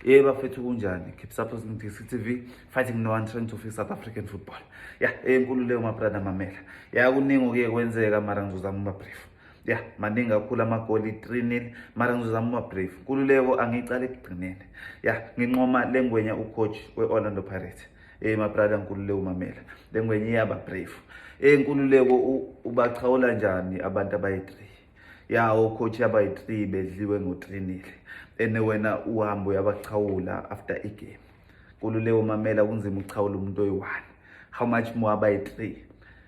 Bafethu kunjani? Keep supporting TC TV, fighting no one trying to fix South African football. Enkulu leyo mabrada mamela. Kuningi okuye kwenzeka mara ngizozama uma-brief. Maningi kakhulu amagoli 3-0 mara ngizozama uma-brief. Nkululeko angicala ekugcineni. Nginqoma lengwenya ucoach we-Orlando Pirates. Mabrada Nkululeko mamela. Lengwenya iyaba-brief. Nkululeko ubachawula njani abantu abayi-3? Ucoach abayi-3 bedliwe ngo-3-0. Wena uhambo yabachawula after i-game. Nkululeko mamela kunzima ukuchawula umuntu oyi-1. How much more abayi-3?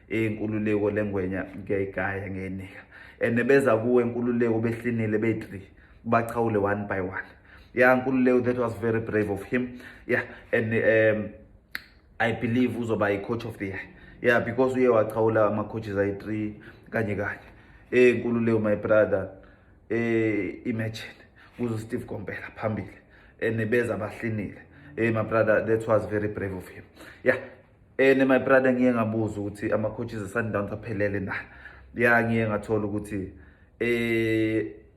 Nkululeko lengwenya ngiyayigaya ngenika. Beza kuwe Nkululeko behlinile beyi-3 bachawule 1 by 1. Nkululeko, that was very brave of him. And I believe uzoba i-coach of the year. Because uye wachawula ama-coaches ayi-3 kanye. Nkululeko my brother, imagine kuzo Steve Kompela phambili beza bahlinile. My brother, that was very brave of him. My brother ngiye ngabuza ukuthi ama-coaches e-Sundowns aphelele na. Ngiye ngathola ukuthi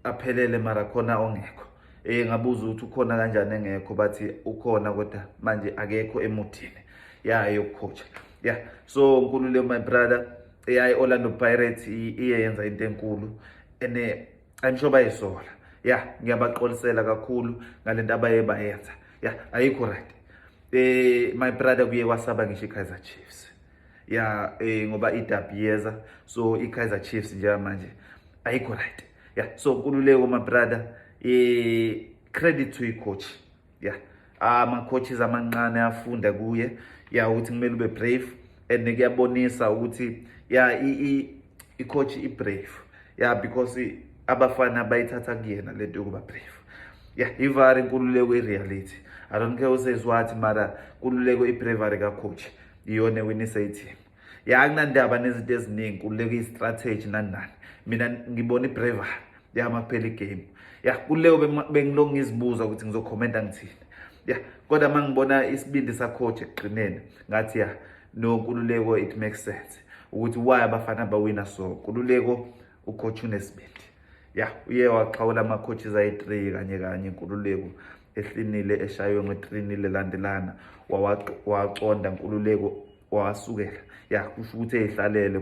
aphelele mara khona ongekho. Ngabuza ukuthi ukhona kanjani engekho, bathi ukhona kodwa manje akekho emudini yokucoach. So Nkululeko my brother, i-Orlando Pirates iyenza into enkulu and I'm sure bayisola. Ngiyabaxolisela kakhulu ngalento abaye bayenza. Ayikho right. My brother kuye wasaba ngisho i-Kaizer Chiefs. Ngoba idabi yeza, so i-Kaizer Chiefs nje manje ayikho right. So Nkululeko my brother, credit to i-coach. Ama-coaches amancane afunda kuye ukuthi kumele ube brave and kuyabonisa ukuthi i-coach i-brave. Because abafana bayithatha kuyena lento yokuba brave. Ivari Nkululeko i-reality. I don't care who says what, mara Nkululeko i-bravery ka-coach iyona ewinisa i-team. Akunandaba nezinto eziningi, Nkululeko i-strategy nani. Mina ngibona i-bravery makuphela i-game. Nkululeko bengiloko ngizibuza ukuthi ngizokhomenta ngithini. Kodwa mangibona isibindi sa-coach ekugcineni ngathi no Nkululeko, it makes sense ukuthi why abafana bawina so. Nkululeko ucoach unesibindi. Uye waxawula ama-coaches ayi-3 kanye Nkululeko ehlinile eshaywe nge-3-0 elandelana. Waconda Nkululeko wawasukela. Kusho ukuthi eyihlalele.